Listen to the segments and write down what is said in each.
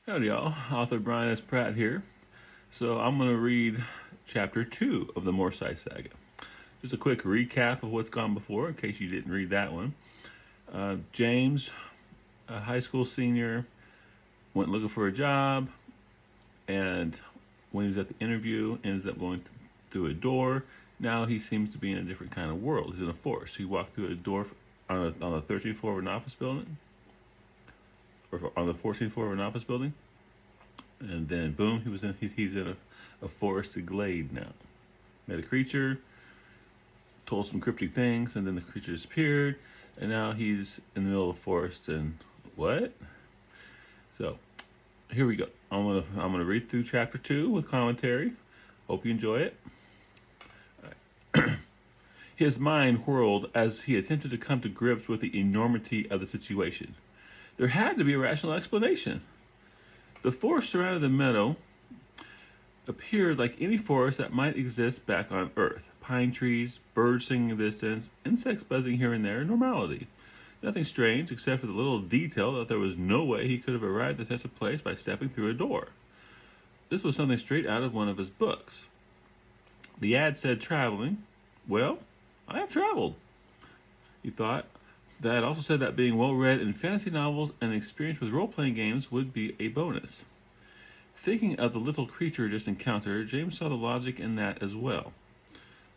Howdy, y'all. Author Brian S. Pratt here. So I'm going to read chapter 2 of the Morsai Saga. Just a quick recap of what's gone before, in case you didn't read that one. James, a high school senior, went looking for a job, and when he was at the interview, ends up going through a door. Now he seems to be in a different kind of world. He's in a forest. He walked through a door on the 13th floor of an office building, or on the 14th floor of an office building, and then boom, he's in a forested glade now. Met a creature, told some cryptic things, and then the creature disappeared, and now he's in the middle of the forest. And what? So here we go. I'm gonna read through chapter 2 with commentary. Hope you enjoy it. All right. His mind whirled as he attempted to come to grips with the enormity of the situation. There had to be a rational explanation. The forest surrounding the meadow appeared like any forest that might exist back on Earth. Pine trees, birds singing in the distance, insects buzzing here and there, normality. Nothing strange except for the little detail that there was no way he could have arrived at such a place by stepping through a door. This was something straight out of one of his books. The ad said traveling. Well, I have traveled, he thought. The ad also said that being well read in fantasy novels and experience with role-playing games would be a bonus. Thinking of the little creature just encountered, James saw the logic in that as well.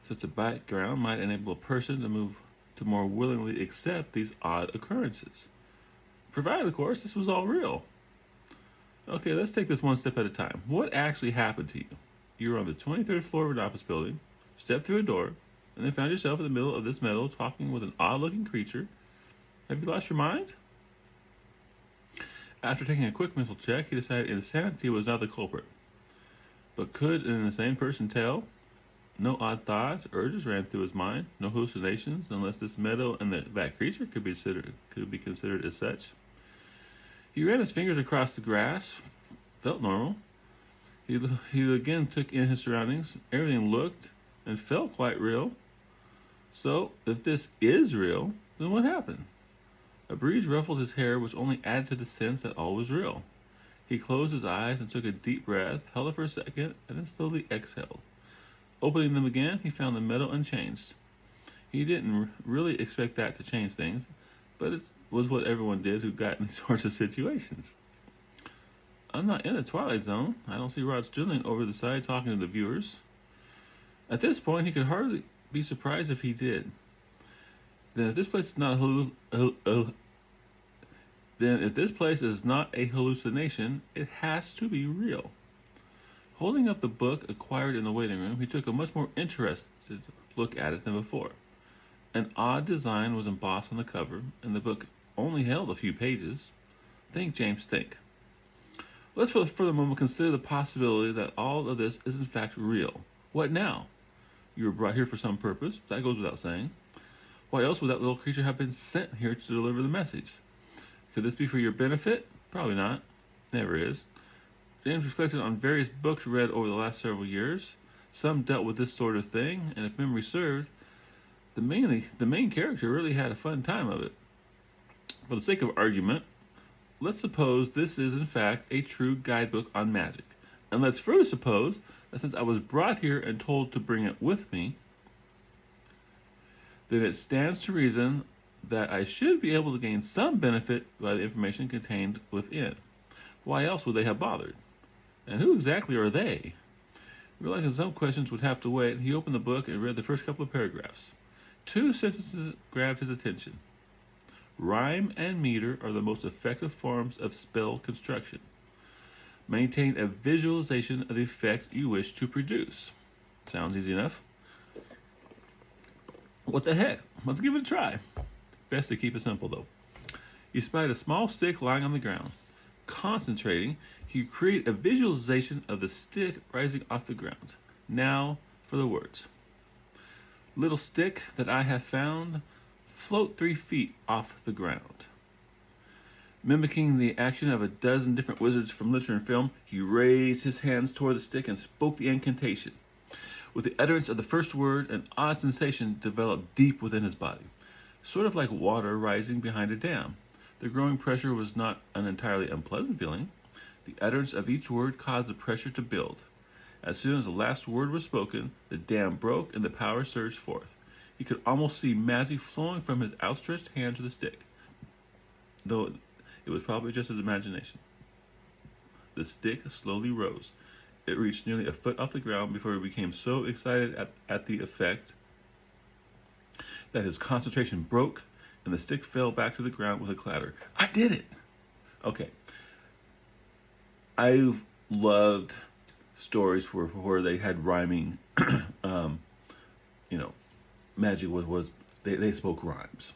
Such a background might enable a person to move to more willingly accept these odd occurrences. Provided, of course, this was all real. Okay, let's take this one step at a time. What actually happened to you? You were on the 23rd floor of an office building, stepped through a door, and then found yourself in the middle of this meadow talking with an odd-looking creature. Have you lost your mind? After taking a quick mental check, he decided insanity was not the culprit. But could an insane person tell? No odd thoughts, urges ran through his mind, no hallucinations, unless this meadow and that creature could be considered as such. He ran his fingers across the grass, felt normal. He again took in his surroundings. Everything looked and felt quite real. So, if this is real, then what happened? A breeze ruffled his hair, which only added to the sense that all was real. He closed his eyes and took a deep breath, held it for a second, and then slowly exhaled. Opening them again, he found the meadow unchanged. He didn't really expect that to change things, but it was what everyone did who got in these sorts of situations. I'm not in the Twilight Zone. I don't see Rod Sterling over the side talking to the viewers. At this point, he could hardly be surprised if he did. Then if this place is not a hallucination, it has to be real. Holding up the book acquired in the waiting room, he took a much more interested look at it than before. An odd design was embossed on the cover, and the book only held a few pages. Think, James, think. Let's for the moment consider the possibility that all of this is in fact real. What now? You were brought here for some purpose. That goes without saying. Why else would that little creature have been sent here to deliver the message? Could this be for your benefit? Probably not. Never is. James reflected on various books read over the last several years. Some dealt with this sort of thing, and if memory served, the main character really had a fun time of it. For the sake of argument, let's suppose this is in fact a true guidebook on magic. And let's further suppose that since I was brought here and told to bring it with me, then it stands to reason that I should be able to gain some benefit by the information contained within. Why else would they have bothered? And who exactly are they? Realizing some questions would have to wait, he opened the book and read the first couple of paragraphs. 2 sentences grabbed his attention. Rhyme and meter are the most effective forms of spell construction. Maintain a visualization of the effect you wish to produce. Sounds easy enough. What the heck? Let's give it a try. Best to keep it simple, though. He spied a small stick lying on the ground. Concentrating, he created a visualization of the stick rising off the ground. Now for the words. Little stick that I have found, float 3 feet off the ground. Mimicking the action of a dozen different wizards from literature and film, he raised his hands toward the stick and spoke the incantation. With the utterance of the first word, an odd sensation developed deep within his body, sort of like water rising behind a dam. The growing pressure was not an entirely unpleasant feeling. The utterance of each word caused the pressure to build. As soon as the last word was spoken, the dam broke and the power surged forth. He could almost see magic flowing from his outstretched hand to the stick, though it was probably just his imagination. The stick slowly rose. It reached nearly a foot off the ground before he became so excited at the effect that his concentration broke and the stick fell back to the ground with a clatter. I did it! Okay. I loved stories where they had rhyming, magic was they spoke rhymes.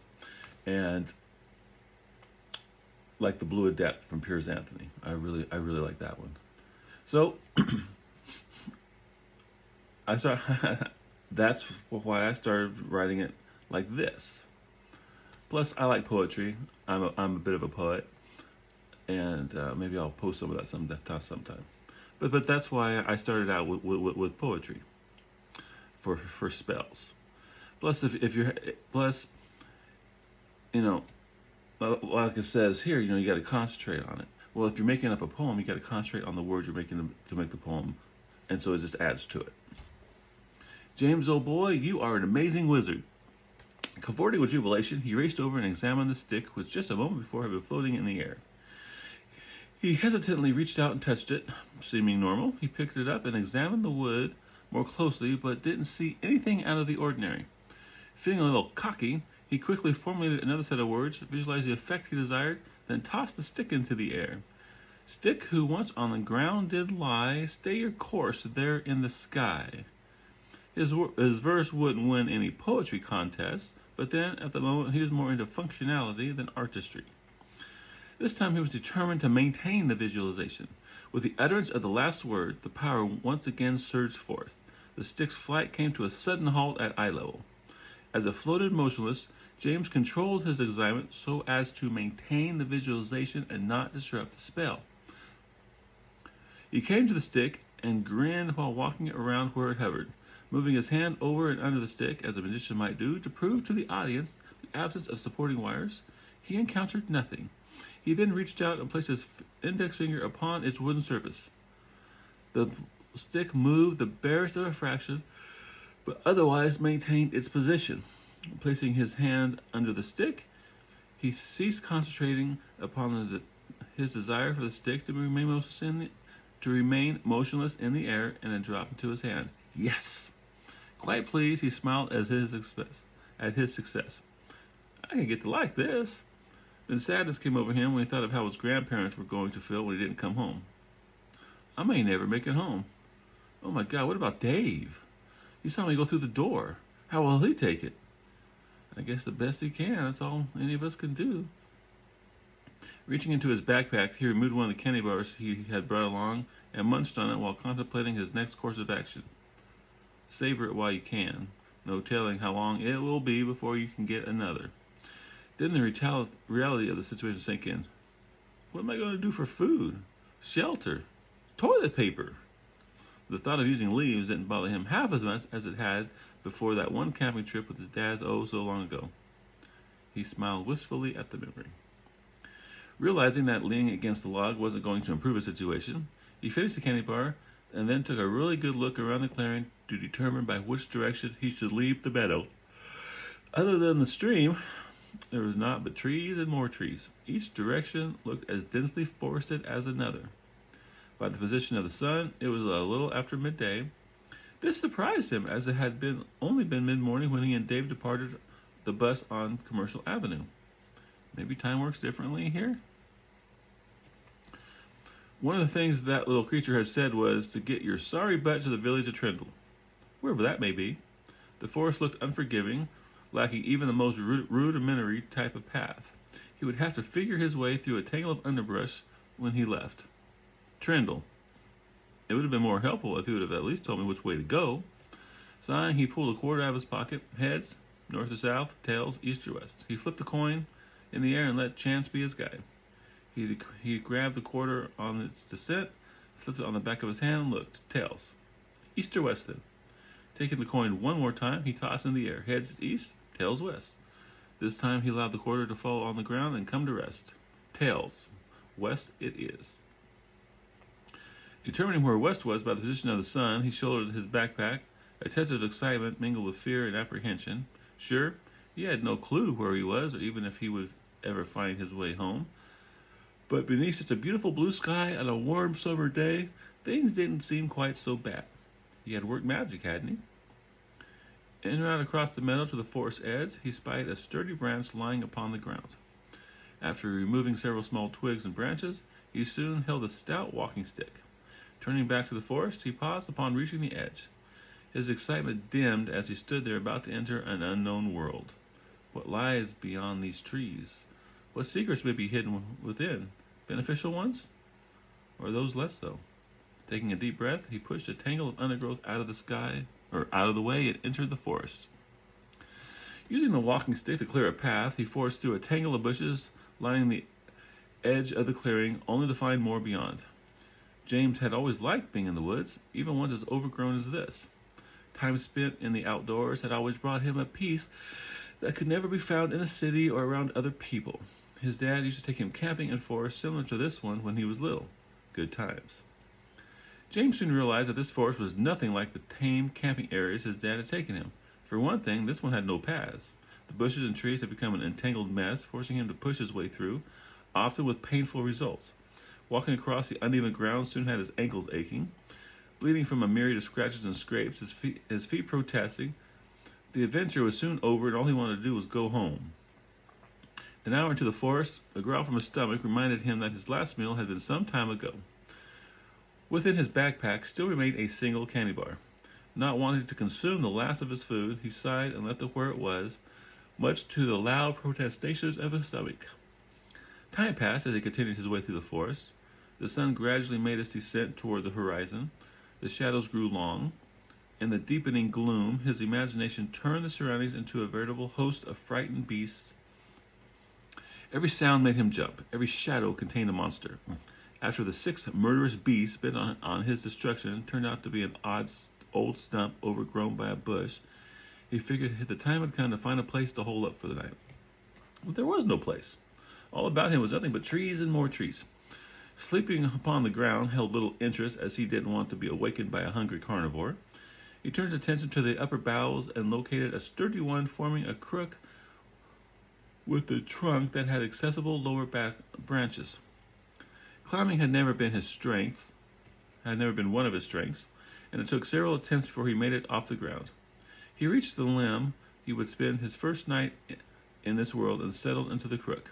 And like the Blue Adept from Piers Anthony. I really like that one. So that's why I started writing it like this. Plus, I like poetry. I'm a bit of a poet, and maybe I'll post some of that sometime. But that's why I started out with poetry for spells. Plus, like it says here, you got to concentrate on it. Well, if you're making up a poem, you got to concentrate on the words you're making to make the poem, and so it just adds to it. James, old boy, you are an amazing wizard. Cavorting with jubilation, he raced over and examined the stick, which just a moment before had been floating in the air. He hesitantly reached out and touched it, seeming normal. He picked it up and examined the wood more closely, but didn't see anything out of the ordinary. Feeling a little cocky, he quickly formulated another set of words, visualized the effect he desired, then tossed the stick into the air. Stick who once on the ground did lie, stay your course there in the sky. His verse wouldn't win any poetry contest, but then at the moment he was more into functionality than artistry. This time he was determined to maintain the visualization. With the utterance of the last word, the power once again surged forth. The stick's flight came to a sudden halt at eye level. As it floated motionless, James controlled his excitement so as to maintain the visualization and not disrupt the spell. He came to the stick and grinned while walking around where it hovered, moving his hand over and under the stick as a magician might do to prove to the audience the absence of supporting wires. He encountered nothing. He then reached out and placed his index finger upon its wooden surface. The stick moved the barest of a fraction, but otherwise maintained its position. Placing his hand under the stick, he ceased concentrating upon his desire for the stick to remain motionless in the air, and then dropped into his hand. Yes! Quite pleased, he smiled at his success. I can get to like this. Then sadness came over him when he thought of how his grandparents were going to feel when he didn't come home. I may never make it home. Oh my God, what about Dave? He saw me go through the door. How will he take it? I guess the best he can. That's all any of us can do. Reaching into his backpack, he removed one of the candy bars he had brought along and munched on it while contemplating his next course of action. Savor it while you can. No telling how long it will be before you can get another. Then the reality of the situation sank in. What am I going to do for food? Shelter? Toilet paper? The thought of using leaves didn't bother him half as much as it had before that one camping trip with his dad oh so long ago. He smiled wistfully at the memory. Realizing that leaning against the log wasn't going to improve his situation, he finished the candy bar and then took a really good look around the clearing to determine by which direction he should leave the meadow. Other than the stream, there was naught but trees and more trees. Each direction looked as densely forested as another. By the position of the sun, it was a little after midday. This surprised him, as it had only been mid-morning when he and Dave departed the bus on Commercial Avenue. Maybe time works differently here? One of the things that little creature had said was to get your sorry butt to the village of Trindle, wherever that may be. The forest looked unforgiving, lacking even the most rudimentary type of path. He would have to figure his way through a tangle of underbrush when he left. Trindle. It would have been more helpful if he would have at least told me which way to go. Sighing, he pulled a quarter out of his pocket. Heads, north or south, tails, east or west. He flipped the coin in the air and let chance be his guide. He grabbed the quarter on its descent, flipped it on the back of his hand, and looked. Tails. East or west then. Taking the coin one more time, he tossed in the air. Heads east, tails west. This time he allowed the quarter to fall on the ground and come to rest. Tails. West it is. Determining where west was by the position of the sun, he shouldered his backpack, a touch of excitement mingled with fear and apprehension. Sure, he had no clue where he was, or even if he would ever find his way home. But beneath such a beautiful blue sky on a warm summer day, things didn't seem quite so bad. He had worked magic, hadn't he? En route across the meadow to the forest edge, he spied a sturdy branch lying upon the ground. After removing several small twigs and branches, he soon held a stout walking stick. Turning back to the forest, he paused upon reaching the edge. His excitement dimmed as he stood there about to enter an unknown world. What lies beyond these trees? What secrets may be hidden within? Beneficial ones? Or those less so? Taking a deep breath, he pushed a tangle of undergrowth out of the way and entered the forest. Using the walking stick to clear a path, he forged through a tangle of bushes lining the edge of the clearing, only to find more beyond. James had always liked being in the woods, even ones as overgrown as this. Time spent in the outdoors had always brought him a peace that could never be found in a city or around other people. His dad used to take him camping in forests similar to this one when he was little. Good times. James soon realized that this forest was nothing like the tame camping areas his dad had taken him. For one thing, this one had no paths. The bushes and trees had become an entangled mess, forcing him to push his way through, often with painful results. Walking across the uneven ground soon had his ankles aching. Bleeding from a myriad of scratches and scrapes, his feet protesting. The adventure was soon over, and all he wanted to do was go home. An hour into the forest, a growl from his stomach reminded him that his last meal had been some time ago. Within his backpack still remained a single candy bar. Not wanting to consume the last of his food, he sighed and left it where it was, much to the loud protestations of his stomach. Time passed as he continued his way through the forest. The sun gradually made its descent toward the horizon. The shadows grew long. In the deepening gloom, his imagination turned the surroundings into a veritable host of frightened beasts. Every sound made him jump. Every shadow contained a monster. After the sixth murderous beast bent on his destruction turned out to be an odd old stump overgrown by a bush, he figured the time had come to find a place to hole up for the night. But there was no place. All about him was nothing but trees and more trees. Sleeping upon the ground held little interest, as he didn't want to be awakened by a hungry carnivore. He turned his attention to the upper boughs and located a sturdy one forming a crook with the trunk that had accessible lower back branches. Climbing had never been one of his strengths, and it took several attempts before he made it off the ground. He reached the limb he would spend his first night in this world and settled into the crook.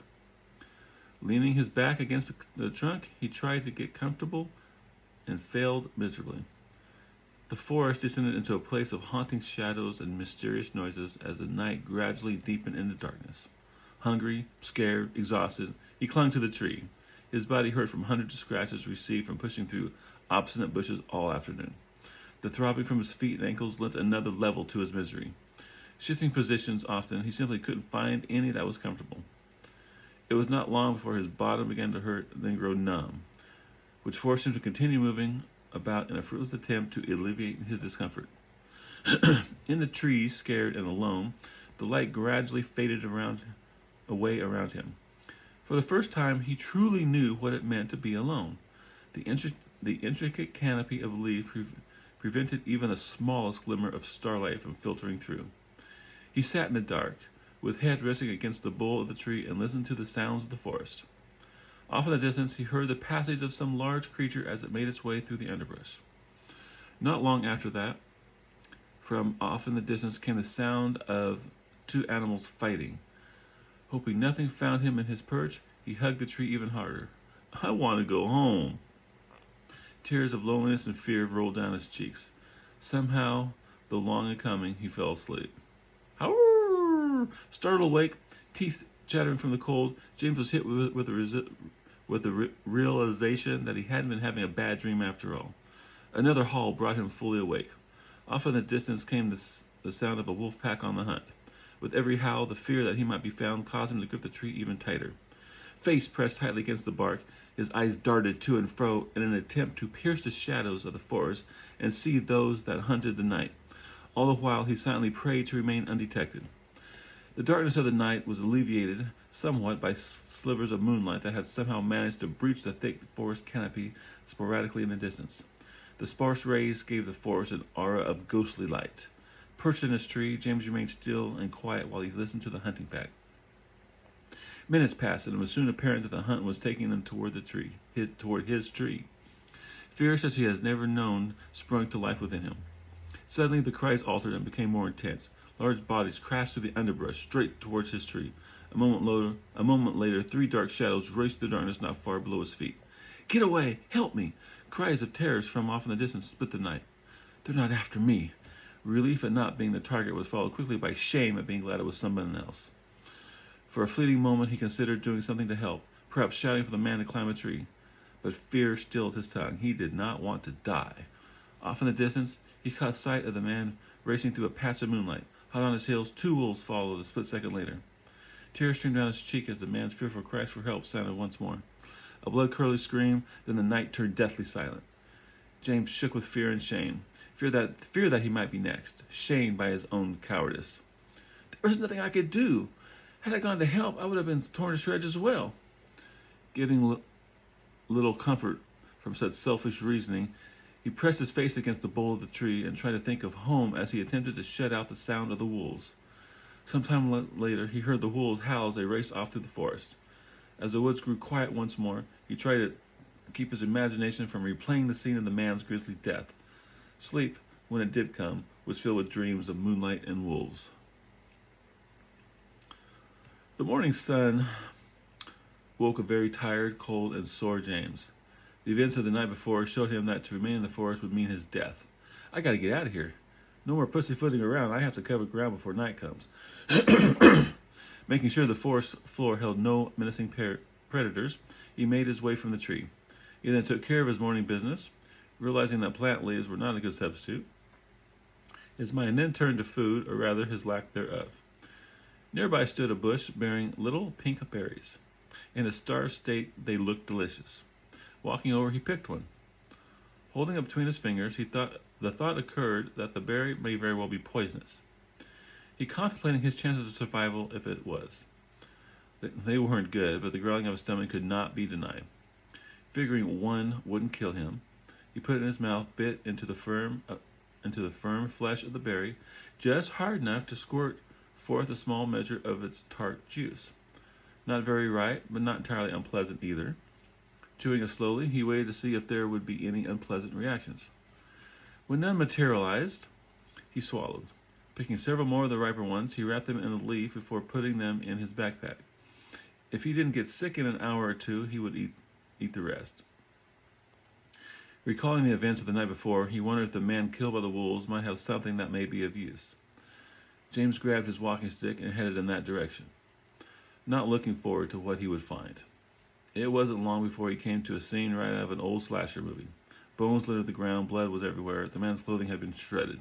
Leaning his back against the trunk, he tried to get comfortable and failed miserably. The forest descended into a place of haunting shadows and mysterious noises as the night gradually deepened into darkness. Hungry, scared, exhausted, he clung to the tree. His body hurt from hundreds of scratches received from pushing through obstinate bushes all afternoon. The throbbing from his feet and ankles lent another level to his misery. Shifting positions often, he simply couldn't find any that was comfortable. It was not long before his bottom began to hurt and then grow numb, which forced him to continue moving about in a fruitless attempt to alleviate his discomfort. In the trees, scared and alone, the light gradually faded away around him. For the first time, he truly knew what it meant to be alone. The intricate canopy of leaves prevented even the smallest glimmer of starlight from filtering through. He sat in the dark, with head resting against the bole of the tree, and listened to the sounds of the forest. Off in the distance, he heard the passage of some large creature as it made its way through the underbrush. Not long after that, from off in the distance came the sound of two animals fighting. Hoping nothing found him in his perch, he hugged the tree even harder. I want to go home. Tears of loneliness and fear rolled down his cheeks. Somehow, though long in coming, he fell asleep. However, startled awake, teeth chattering from the cold, James was hit with the realization that he hadn't been having a bad dream after all. Another howl brought him fully awake. Off in the distance came the sound of a wolf pack on the hunt. With every howl, the fear that he might be found caused him to grip the tree even tighter. Face pressed tightly against the bark, his eyes darted to and fro in an attempt to pierce the shadows of the forest and see those that hunted the night. All the while, he silently prayed to remain undetected. The darkness of the night was alleviated somewhat by slivers of moonlight that had somehow managed to breach the thick forest canopy sporadically in the distance. The sparse rays gave the forest an aura of ghostly light. Perched in his tree, James remained still and quiet while he listened to the hunting pack. Minutes passed, and it was soon apparent that the hunt was taking them toward his tree. Fear such as he has never known sprung to life within him. Suddenly the cries altered and became more intense. Large bodies crashed through the underbrush straight towards his tree. A moment later, 3 dark shadows raced through the darkness not far below his feet. "Get away! Help me!" Cries of terror from off in the distance split the night. "They're not after me." Relief at not being the target was followed quickly by shame at being glad it was someone else. For a fleeting moment he considered doing something to help, perhaps shouting for the man to climb a tree. But fear stilled his tongue. He did not want to die. Off in the distance, he caught sight of the man racing through a patch of moonlight. Hot on his heels, 2 wolves followed a split second later. Tears streamed down his cheek as the man's fearful cries for help sounded once more. A blood-curdling scream, then the night turned deathly silent. James shook with fear and shame. Fear that he might be next. Shamed by his own cowardice. There was nothing I could do. Had I gone to help, I would have been torn to shreds as well. Getting little comfort from such selfish reasoning, he pressed his face against the bole of the tree and tried to think of home as he attempted to shut out the sound of the wolves. Some time later, he heard the wolves howl as they raced off through the forest. As the woods grew quiet once more, he tried to keep his imagination from replaying the scene of the man's grisly death. Sleep, when it did come, was filled with dreams of moonlight and wolves. The morning sun woke a very tired, cold, and sore James. The events of the night before showed him that to remain in the forest would mean his death. "I gotta get out of here. No more pussyfooting around. I have to cover ground before night comes." Making sure the forest floor held no menacing predators, he made his way from the tree. He then took care of his morning business, realizing that plant leaves were not a good substitute. His mind then turned to food, or rather his lack thereof. Nearby stood a bush bearing little pink berries. In a starved state, they looked delicious. Walking over, he picked one. Holding it between his fingers, the thought occurred that the berry may very well be poisonous. He contemplated his chances of survival if it was. They weren't good, but the growling of his stomach could not be denied. Figuring one wouldn't kill him, he put it in his mouth, bit into the firm flesh of the berry, just hard enough to squirt forth a small measure of its tart juice. Not very right, but not entirely unpleasant either. Chewing it slowly, he waited to see if there would be any unpleasant reactions. When none materialized, he swallowed. Picking several more of the riper ones, he wrapped them in a leaf before putting them in his backpack. If he didn't get sick in an hour or two, he would eat the rest. Recalling the events of the night before, he wondered if the man killed by the wolves might have something that may be of use. James grabbed his walking stick and headed in that direction, not looking forward to what he would find. It wasn't long before he came to a scene right out of an old slasher movie. Bones littered the ground, blood was everywhere, the man's clothing had been shredded.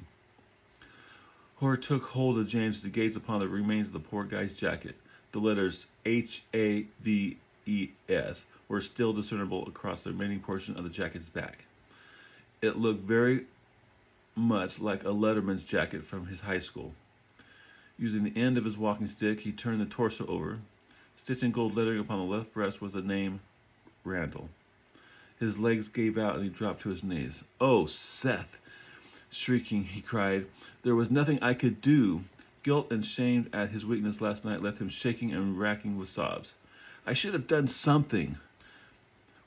Horror took hold of James to gaze upon the remains of the poor guy's jacket. The letters HAVES were still discernible across the remaining portion of the jacket's back. It looked very much like a letterman's jacket from his high school. Using the end of his walking stick, he turned the torso over. Stitched in gold lettering upon the left breast was the name Randall. His legs gave out and he dropped to his knees. "Oh, Seth!" Shrieking, he cried. "There was nothing I could do." Guilt and shame at his weakness last night left him shaking and racking with sobs. "I should have done something."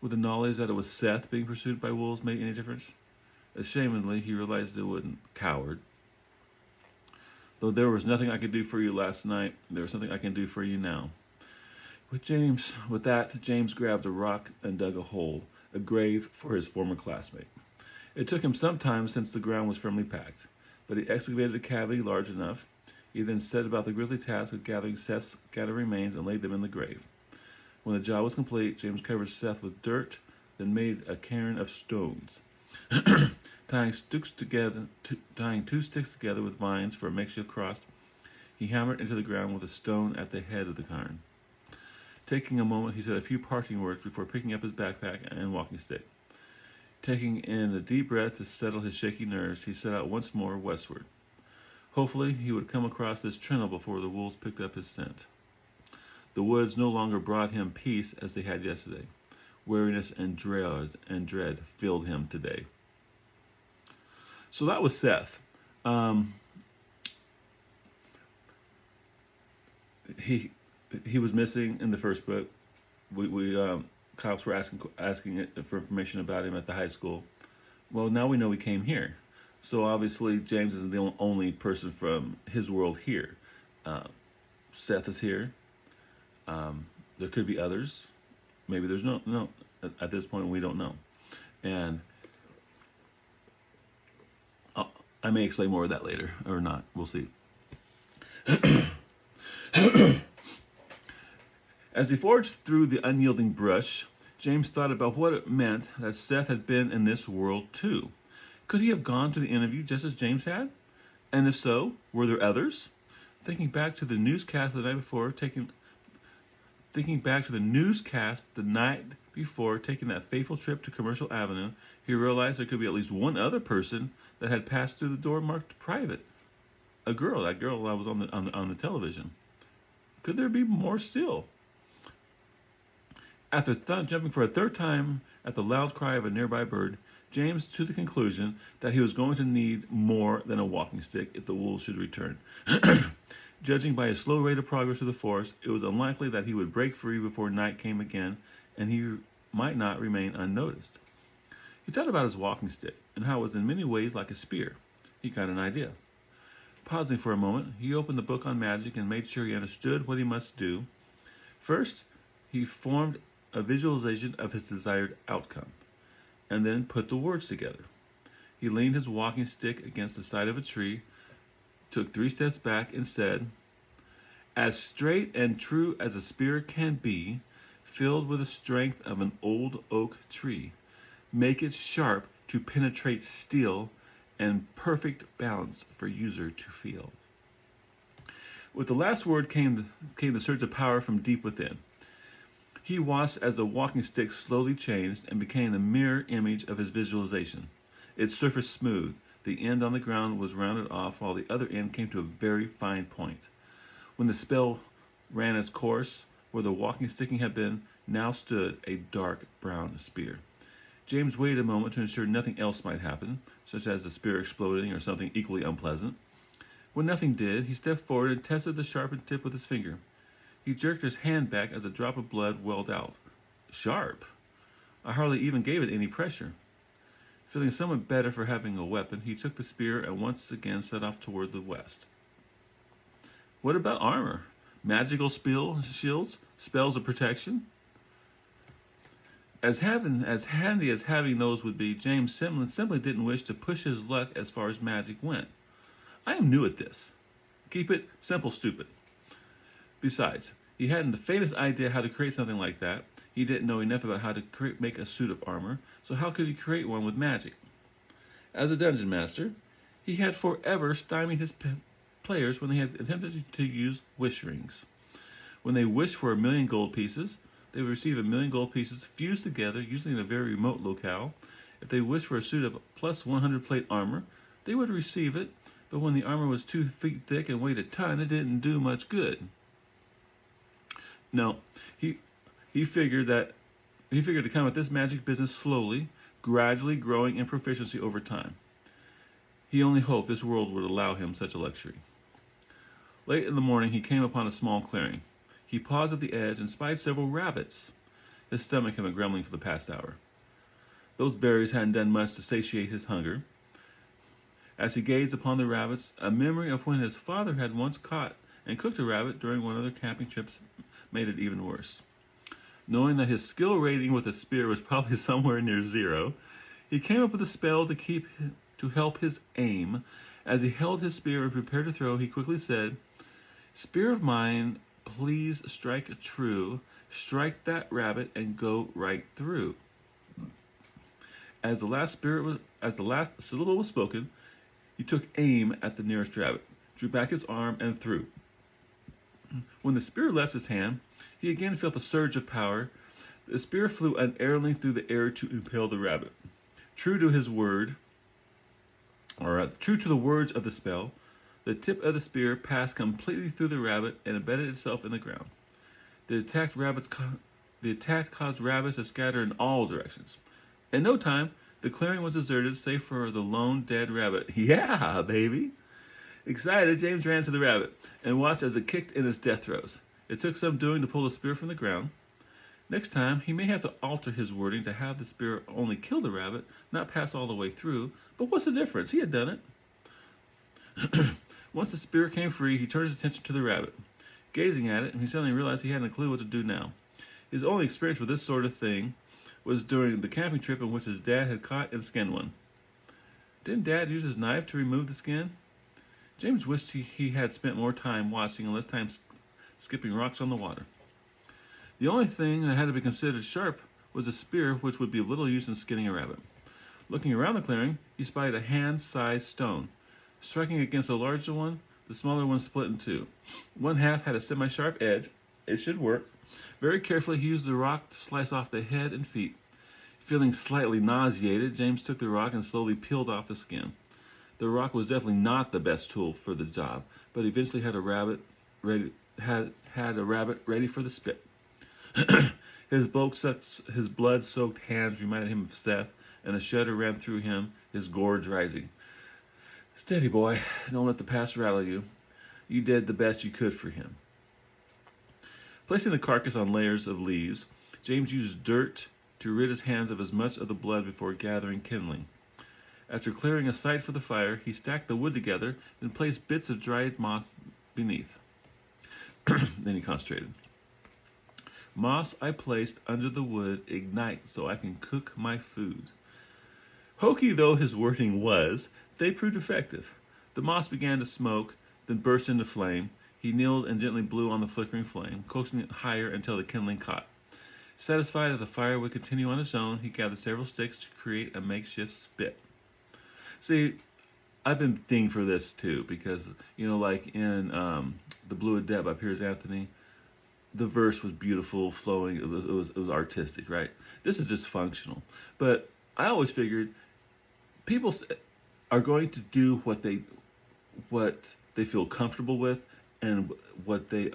Would the knowledge that it was Seth being pursued by wolves make any difference? Ashamedly, he realized it wouldn't. Coward. "Though there was nothing I could do for you last night, there was something I can do for you now." With that, James grabbed a rock and dug a hole, a grave for his former classmate. It took him some time since the ground was firmly packed, but he excavated a cavity large enough. He then set about the grisly task of gathering Seth's scattered remains and laid them in the grave. When the job was complete, James covered Seth with dirt, then made a cairn of stones. Tying 2 sticks together with vines for a makeshift cross, he hammered into the ground with a stone at the head of the cairn. Taking a moment, he said a few parting words before picking up his backpack and walking stick. Taking in a deep breath to settle his shaky nerves, he set out once more westward. Hopefully, he would come across this trail before the wolves picked up his scent. The woods no longer brought him peace as they had yesterday. Weariness and dread filled him today. So that was Seth. He was missing in the first book. Cops were asking for information about him at the high school. Well, now we know he came here. So obviously James isn't the only person from his world here. Seth is here. There could be others. Maybe there's no. At this point, we don't know. And I may explain more of that later, or not. We'll see. As he forged through the unyielding brush, James thought about what it meant that Seth had been in this world too. Could he have gone to the interview just as James had? And if so, were there others? Thinking back to the newscast the night before, taking that fateful trip to Commercial Avenue, he realized there could be at least one other person that had passed through the door marked private. A girl, that girl that was on the television. Could there be more still? After jumping for a third time at the loud cry of a nearby bird, James to the conclusion that he was going to need more than a walking stick if the wolves should return. Judging by his slow rate of progress through the forest, it was unlikely that he would break free before night came again, and he might not remain unnoticed. He thought about his walking stick and how it was in many ways like a spear. He got an idea. Pausing for a moment, he opened the book on magic and made sure he understood what he must do. First, he formed a visualization of his desired outcome, and then put the words together. He leaned his walking stick against the side of a tree, took 3 steps back, and said, "As straight and true as a spear can be, filled with the strength of an old oak tree. Make it sharp to penetrate steel, and perfect balance for user to feel." With the last word came the surge of power from deep within. He watched as the walking stick slowly changed and became the mirror image of his visualization. Its surface smooth, the end on the ground was rounded off while the other end came to a very fine point. When the spell ran its course, where the walking stick had been, now stood a dark brown spear. James waited a moment to ensure nothing else might happen, such as the spear exploding or something equally unpleasant. When nothing did, he stepped forward and tested the sharpened tip with his finger. He jerked his hand back as a drop of blood welled out. Sharp! I hardly even gave it any pressure. Feeling somewhat better for having a weapon, he took the spear and once again set off toward the west. What about armor? Magical shields? Spells of protection? As handy as having those would be, James simply didn't wish to push his luck as far as magic went. I am new at this. Keep it simple, stupid. Besides, he hadn't the faintest idea how to create something like that. He didn't know enough about how to make a suit of armor, so how could he create one with magic? As a dungeon master, he had forever stymied his players when they had attempted to use wish rings. When they wished for 1,000,000 gold pieces, they would receive 1,000,000 gold pieces fused together, usually in a very remote locale. If they wished for a suit of plus 100 plate armor, they would receive it, but when the armor was 2 feet thick and weighed a ton, it didn't do much good. No, he figured to come at this magic business slowly, gradually growing in proficiency over time. He only hoped this world would allow him such a luxury. Late in the morning, he came upon a small clearing. He paused at the edge and spied several rabbits. His stomach had been grumbling for the past hour. Those berries hadn't done much to satiate his hunger. As he gazed upon the rabbits, a memory of when his father had once caught and cooked a rabbit during one of their camping trips made it even worse. Knowing that his skill rating with a spear was probably somewhere near 0, he came up with a spell to help his aim. As he held his spear and prepared to throw, he quickly said, "Spear of mine, please strike true. Strike that rabbit and go right through." As the last syllable was spoken, he took aim at the nearest rabbit, drew back his arm, and threw. When the spear left his hand, he again felt a surge of power. The spear flew unerringly through the air to impale the rabbit. True to the words of the spell, The tip of the spear passed completely through the rabbit and embedded itself in the ground. The attack caused rabbits to scatter in all directions. In no time, the clearing was deserted save for the lone dead rabbit. Yeah, baby! Excited, James ran to the rabbit and watched as it kicked in its death throes. It took some doing to pull the spear from the ground. Next time, he may have to alter his wording to have the spear only kill the rabbit, not pass all the way through, but what's the difference? He had done it. Once the spear came free, he turned his attention to the rabbit. Gazing at it, he suddenly realized he hadn't a clue what to do now. His only experience with this sort of thing was during the camping trip in which his dad had caught and skinned one. Didn't Dad use his knife to remove the skin? James wished he had spent more time watching and less time skipping rocks on the water. The only thing that had to be considered sharp was a spear, which would be of little use in skinning a rabbit. Looking around the clearing, he spied a hand-sized stone. Striking against a larger one, the smaller one split in two. One half had a semi-sharp edge. It should work. Very carefully, he used the rock to slice off the head and feet. Feeling slightly nauseated, James took the rock and slowly peeled off the skin. The rock was definitely not the best tool for the job, but eventually had a rabbit ready for the spit. His blood-soaked hands reminded him of Seth, and a shudder ran through him, his gorge rising. Steady, boy. Don't let the past rattle you. You did the best you could for him. Placing the carcass on layers of leaves, James used dirt to rid his hands of as much of the blood before gathering kindling. After clearing a site for the fire, he stacked the wood together and placed bits of dried moss beneath. Then he concentrated. Moss I placed under the wood ignite so I can cook my food. Hokey though his wording was, they proved effective. The moss began to smoke, then burst into flame. He kneeled and gently blew on the flickering flame, coaxing it higher until the kindling caught. Satisfied that the fire would continue on its own, he gathered several sticks to create a makeshift spit. See, I've been dinged for this too, because, like in The Blue Adept by Piers Anthony, the verse was beautiful, flowing, it was artistic, right? This is just functional. But I always figured people are going to do what they feel comfortable with, and what they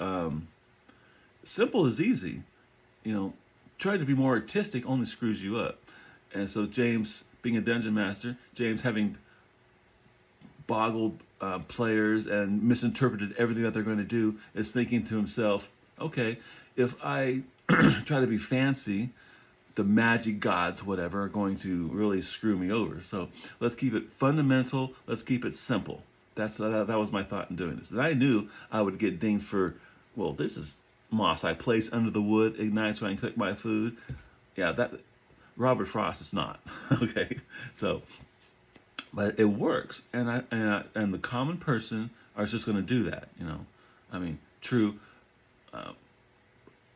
simple is easy. Trying to be more artistic only screws you up. And so James, being a dungeon master, James having boggled players and misinterpreted everything that they're going to do, is thinking to himself, okay, if I try to be fancy, the magic gods, whatever, are going to really screw me over. So let's keep it fundamental. Let's keep it simple. That was my thought in doing this. And I knew I would get dinged for, well, this is moss I place under the wood, ignite so I can cook my food. Yeah, that Robert Frost is not. Okay, so, but it works, and the common person are just going to do that. True.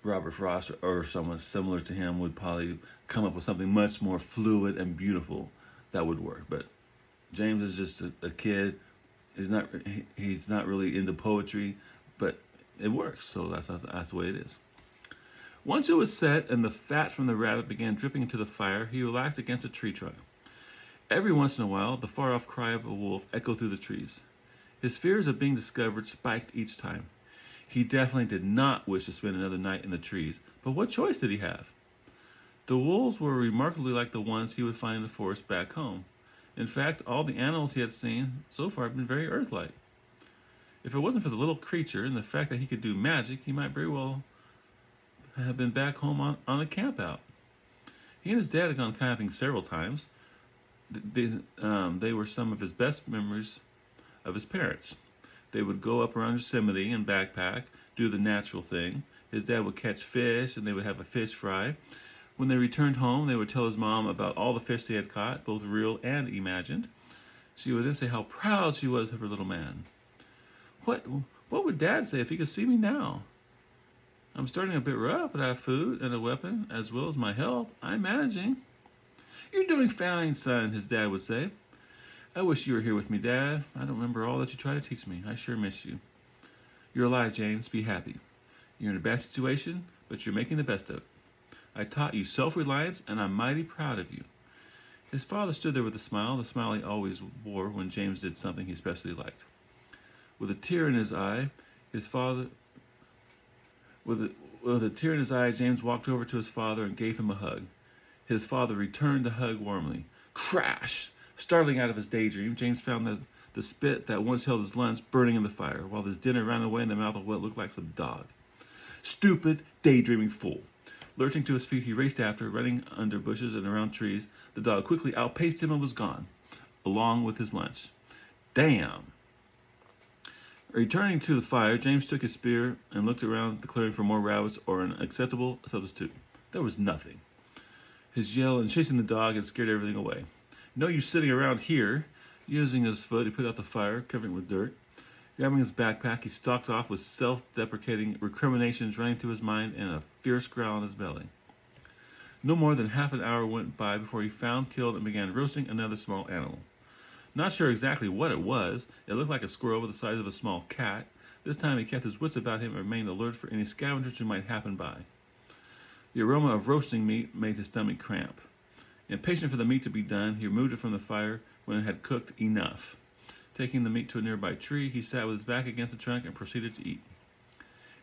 Robert Frost or someone similar to him would probably come up with something much more fluid and beautiful that would work. But James is just a kid. He's not really into poetry, but it works. So that's the way it is. Once it was set and the fat from the rabbit began dripping into the fire, he relaxed against a tree trunk. Every once in a while, the far-off cry of a wolf echoed through the trees. His fears of being discovered spiked each time. He definitely did not wish to spend another night in the trees, but what choice did he have? The wolves were remarkably like the ones he would find in the forest back home. In fact, all the animals he had seen so far had been very Earth-like. If it wasn't for the little creature and the fact that he could do magic, he might very well have been back home on a camp out. He and his dad had gone camping several times. They were some of his best memories of his parents. They would go up around Yosemite and backpack, do the natural thing. His dad would catch fish, and they would have a fish fry. When they returned home, they would tell his mom about all the fish they had caught, both real and imagined. She would then say how proud she was of her little man. What would Dad say if he could see me now? I'm starting a bit rough, but I have food and a weapon, as well as my health. I'm managing. You're doing fine, son, his dad would say. I wish you were here with me, Dad. I don't remember all that you tried to teach me. I sure miss you. You're alive, James. Be happy. You're in a bad situation, but you're making the best of it. I taught you self-reliance, and I'm mighty proud of you. His father stood there with a smile, the smile he always wore when James did something he especially liked. With a tear in his eye, his father, with a tear in his eye, James walked over to his father and gave him a hug. His father returned the hug warmly. Crash! Startling out of his daydream, James found the spit that once held his lunch burning in the fire, while his dinner ran away in the mouth of what looked like some dog. Stupid, daydreaming fool. Lurching to his feet, he raced after, running under bushes and around trees. The dog quickly outpaced him and was gone, along with his lunch. Damn! Returning to the fire, James took his spear and looked around the clearing for more rabbits or an acceptable substitute. There was nothing. His yell and chasing the dog had scared everything away. No use sitting around here. Using his foot, he put out the fire, covering it with dirt. Grabbing his backpack, he stalked off with self-deprecating recriminations running through his mind and a fierce growl in his belly. No more than half an hour went by before he found, killed, and began roasting another small animal. Not sure exactly what it was, it looked like a squirrel with the size of a small cat. This time he kept his wits about him and remained alert for any scavengers who might happen by. The aroma of roasting meat made his stomach cramp. Impatient for the meat to be done, he removed it from the fire when it had cooked enough. Taking the meat to a nearby tree, he sat with his back against the trunk and proceeded to eat.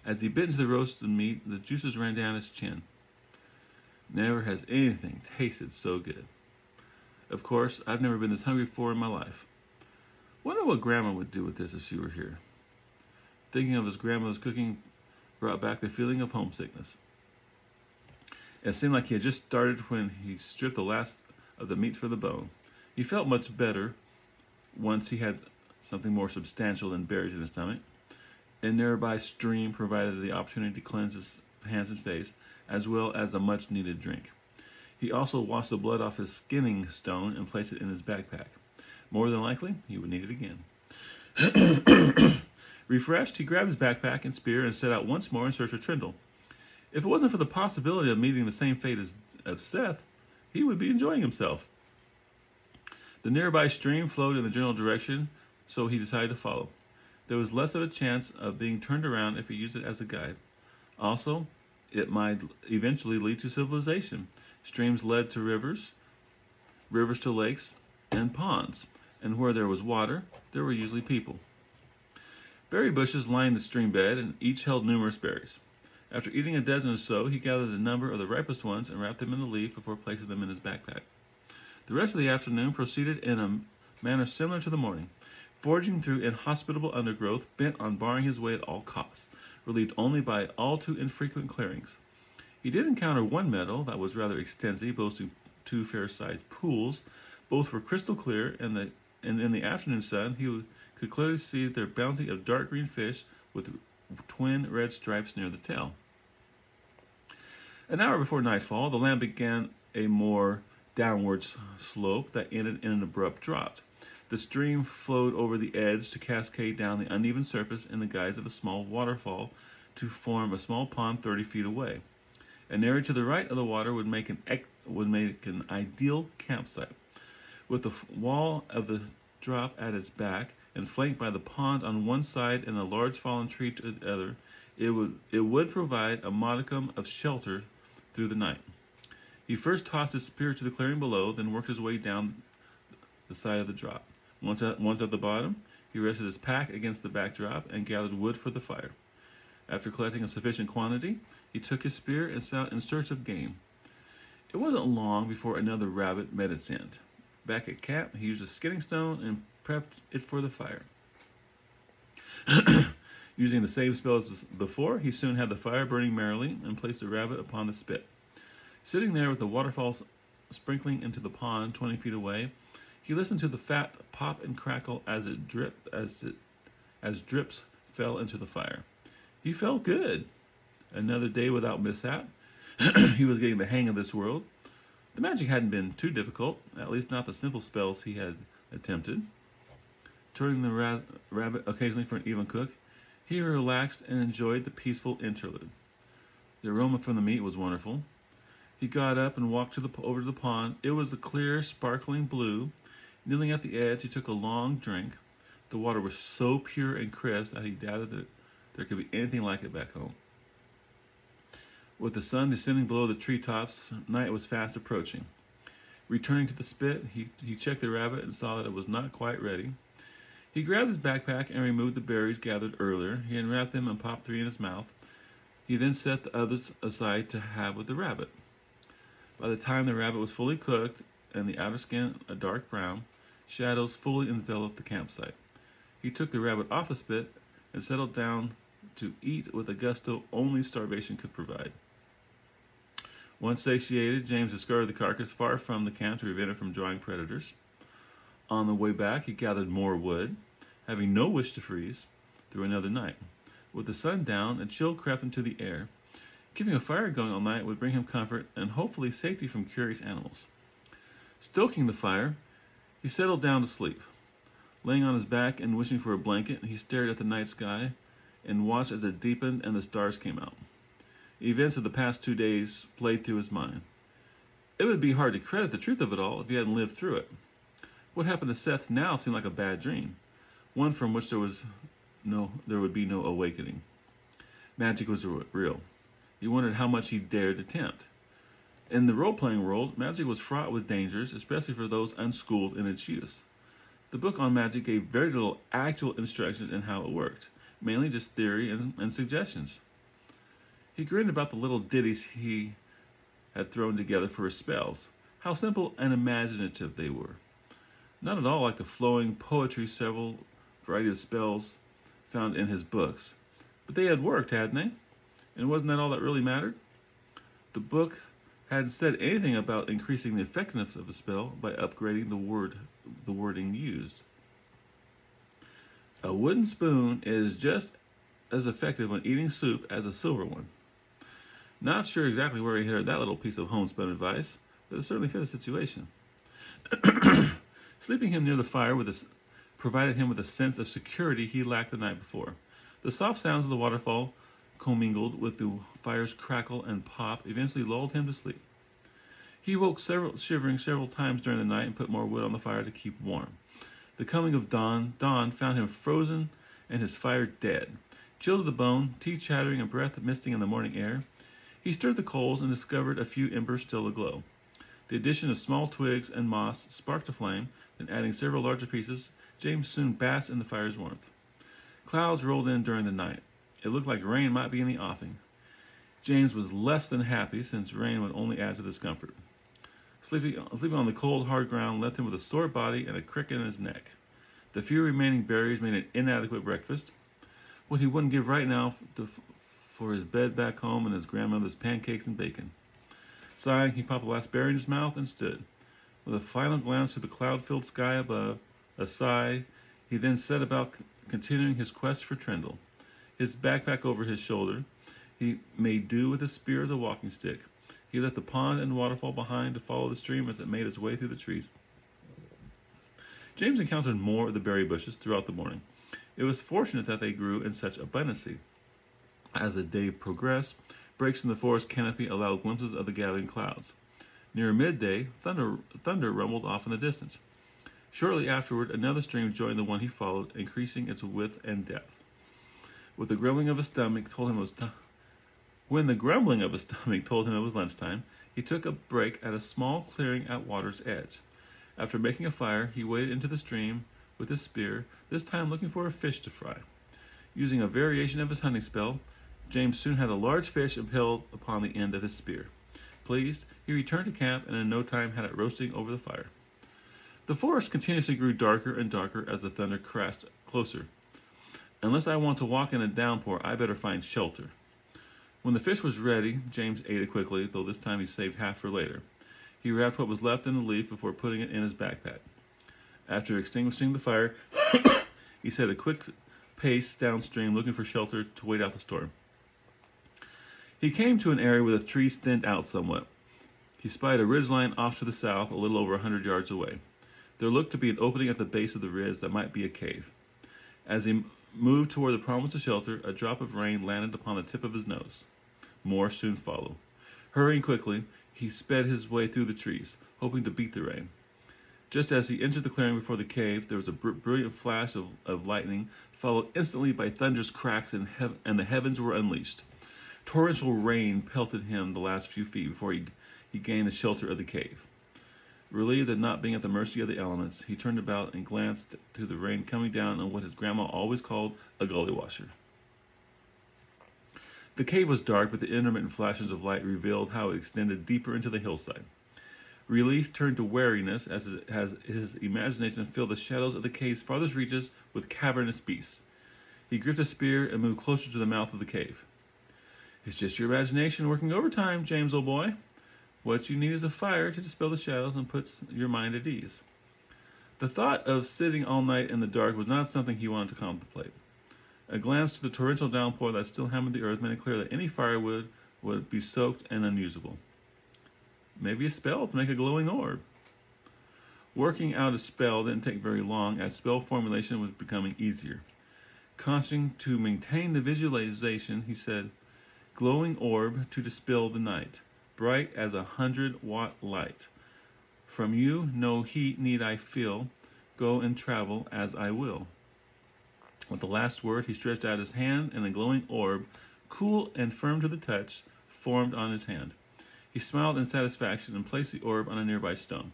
As he bit into the roasted meat, the juices ran down his chin. Never has anything tasted so good. Of course, I've never been this hungry before in my life. Wonder what Grandma would do with this if she were here. Thinking of his grandmother's cooking brought back the feeling of homesickness. It seemed like he had just started when he stripped the last of the meat from the bone. He felt much better once he had something more substantial than berries in his stomach. A nearby stream provided the opportunity to cleanse his hands and face, as well as a much-needed drink. He also washed the blood off his skinning stone and placed it in his backpack. More than likely, he would need it again. Refreshed, he grabbed his backpack and spear and set out once more in search of Trindle. If it wasn't for the possibility of meeting the same fate as Seth, he would be enjoying himself. The nearby stream flowed in the general direction, so he decided to follow. There was less of a chance of being turned around if he used it as a guide. Also, it might eventually lead to civilization. Streams led to rivers, rivers to lakes and ponds, and where there was water, there were usually people. Berry bushes lined the stream bed, and each held numerous berries. After eating a dozen or so, he gathered a number of the ripest ones and wrapped them in a leaf before placing them in his backpack. The rest of the afternoon proceeded in a manner similar to the morning, forging through inhospitable undergrowth, bent on barring his way at all costs, relieved only by all too infrequent clearings. He did encounter one meadow that was rather extensive, boasting 2 fair-sized pools. Both were crystal clear, and in the afternoon sun he could clearly see their bounty of dark green fish with twin red stripes near the tail. An hour before nightfall, the land began a more downward slope that ended in an abrupt drop. The stream flowed over the edge to cascade down the uneven surface in the guise of a small waterfall to form a small pond 30 feet away. An area to the right of the water would make an ideal campsite. With the wall of the drop at its back and flanked by the pond on one side and a large fallen tree to the other, it would provide a modicum of shelter through the night. He first tossed his spear to the clearing below, then worked his way down the side of the drop. Once at the bottom, he rested his pack against the backdrop and gathered wood for the fire. After collecting a sufficient quantity, he took his spear and set out in search of game. It wasn't long before another rabbit met its end. Back at camp, he used a skinning stone and prepped it for the fire. Using the same spell as before, he soon had the fire burning merrily and placed the rabbit upon the spit. Sitting there with the waterfall sprinkling into the pond 20 feet away, he listened to the fat pop and crackle as drips fell into the fire. He felt good. Another day without mishap. He was getting the hang of this world. The magic hadn't been too difficult, at least not the simple spells he had attempted. Turning the rabbit occasionally for an even cook, he relaxed and enjoyed the peaceful interlude. The aroma from the meat was wonderful. He got up and walked over to the pond. It was a clear, sparkling blue. Kneeling at the edge, he took a long drink. The water was so pure and crisp that he doubted that there could be anything like it back home. With the sun descending below the treetops, night was fast approaching. Returning to the spit, he checked the rabbit and saw that it was not quite ready. He grabbed his backpack and removed the berries gathered earlier. He unwrapped them and popped 3 in his mouth. He then set the others aside to have with the rabbit. By the time the rabbit was fully cooked and the outer skin a dark brown, shadows fully enveloped the campsite. He took the rabbit off the spit and settled down to eat with a gusto only starvation could provide. Once satiated, James discarded the carcass far from the camp to prevent it from drawing predators. On the way back, he gathered more wood, having no wish to freeze, through another night. With the sun down, a chill crept into the air. Keeping a fire going all night would bring him comfort and hopefully safety from curious animals. Stoking the fire, he settled down to sleep. Laying on his back and wishing for a blanket, he stared at the night sky and watched as it deepened and the stars came out. Events of the past 2 days played through his mind. It would be hard to credit the truth of it all if he hadn't lived through it. What happened to Seth now seemed like a bad dream, one from which there would be no awakening. Magic was real. He wondered how much he dared attempt. In the role-playing world, magic was fraught with dangers, especially for those unschooled in its use. The book on magic gave very little actual instructions in how it worked, mainly just theory and suggestions. He grinned about the little ditties he had thrown together for his spells, how simple and imaginative they were. Not at all like the flowing poetry several variety of spells found in his books. But they had worked, hadn't they? And wasn't that all that really mattered? The book hadn't said anything about increasing the effectiveness of a spell by upgrading the wording used. A wooden spoon is just as effective when eating soup as a silver one. Not sure exactly where he heard that little piece of homespun advice, but it certainly fit the situation. Sleeping him near the fire provided him with a sense of security he lacked the night before. The soft sounds of the waterfall, commingled with the fire's crackle and pop, eventually lulled him to sleep. He woke shivering several times during the night and put more wood on the fire to keep warm. The coming of dawn found him frozen and his fire dead. Chilled to the bone, teeth chattering and breath misting in the morning air, he stirred the coals and discovered a few embers still aglow. The addition of small twigs and moss sparked a flame, then adding several larger pieces, James soon basked in the fire's warmth. Clouds rolled in during the night. It looked like rain might be in the offing. James was less than happy, since rain would only add to discomfort. Sleeping on the cold, hard ground left him with a sore body and a crick in his neck. The few remaining berries made an inadequate breakfast. What he wouldn't give right now for his bed back home and his grandmother's pancakes and bacon. Sighing, he popped the last berry in his mouth and stood. With a final glance through the cloud-filled sky above, a sigh, he then set about continuing his quest for Trendle. His backpack over his shoulder, he made do with his spear as a walking stick. He left the pond and waterfall behind to follow the stream as it made its way through the trees. James encountered more of the berry bushes throughout the morning. It was fortunate that they grew in such abundance. As the day progressed, breaks in the forest canopy allowed glimpses of the gathering clouds. Near midday, thunder rumbled off in the distance. Shortly afterward, another stream joined the one he followed, increasing its width and depth. When the grumbling of his stomach told him it was lunchtime, he took a break at a small clearing at water's edge. After making a fire, he waded into the stream with his spear, this time looking for a fish to fry. Using a variation of his hunting spell, James soon had a large fish impaled upon the end of his spear. Pleased, he returned to camp and in no time had it roasting over the fire. The forest continuously grew darker and darker as the thunder crashed closer. Unless I want to walk in a downpour, I better find shelter. When the fish was ready, James ate it quickly, though this time he saved half for later. He wrapped what was left in the leaf before putting it in his backpack. After extinguishing the fire, he set a quick pace downstream looking for shelter to wait out the storm. He came to an area where the trees thinned out somewhat. He spied a ridgeline off to the south, a little over 100 yards away. There looked to be an opening at the base of the ridge that might be a cave. As he moved toward the promise of shelter, a drop of rain landed upon the tip of his nose. More soon followed. Hurrying quickly, he sped his way through the trees, hoping to beat the rain. Just as he entered the clearing before the cave, there was a brilliant flash of lightning, followed instantly by thunderous cracks, and the heavens were unleashed. Torrential rain pelted him the last few feet before he gained the shelter of the cave. Relieved at not being at the mercy of the elements, he turned about and glanced to the rain coming down on what his grandma always called a gully washer. The cave was dark, but the intermittent flashes of light revealed how it extended deeper into the hillside. Relief turned to wariness as his imagination filled the shadows of the cave's farthest reaches with cavernous beasts. He gripped a spear and moved closer to the mouth of the cave. It's just your imagination working overtime, James, old boy. What you need is a fire to dispel the shadows and puts your mind at ease. The thought of sitting all night in the dark was not something he wanted to contemplate. A glance to the torrential downpour that still hammered the earth made it clear that any firewood would be soaked and unusable. Maybe a spell to make a glowing orb. Working out a spell didn't take very long, as spell formulation was becoming easier. Concentrating to maintain the visualization, he said, "Glowing orb to dispel the night, bright as 100-watt light. From you no heat need I feel, go and travel as I will." With the last word, he stretched out his hand, and a glowing orb, cool and firm to the touch, formed on his hand. He smiled in satisfaction and placed the orb on a nearby stone.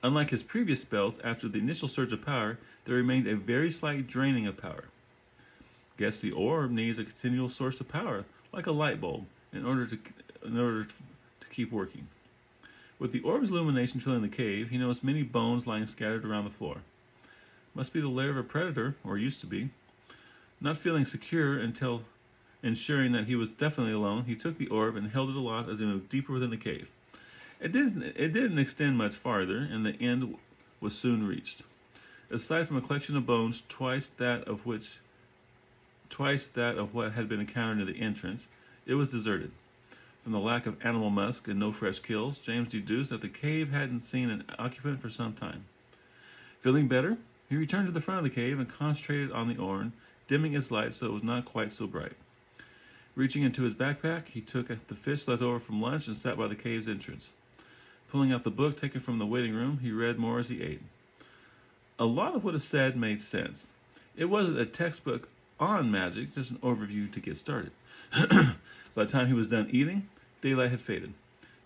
Unlike his previous spells, after the initial surge of power, there remained a very slight draining of power. Guess the orb needs a continual source of power, like a light bulb, in order to keep working. With the orb's illumination filling the cave, he noticed many bones lying scattered around the floor. Must be the lair of a predator, or used to be. Not feeling secure until ensuring that he was definitely alone, he took the orb and held it aloft as he moved deeper within the cave. It didn't extend much farther, and the end was soon reached. Aside from a collection of bones, twice that of what had been encountered near the entrance, it was deserted. From the lack of animal musk and no fresh kills, James deduced that the cave hadn't seen an occupant for some time. Feeling better, he returned to the front of the cave and concentrated on the orb, dimming its light so it was not quite so bright. Reaching into his backpack, he took the fish left over from lunch and sat by the cave's entrance. Pulling out the book taken from the waiting room, he read more as he ate. A lot of what is said made sense. It wasn't a textbook on magic, just an overview to get started. By the time he was done eating, daylight had faded.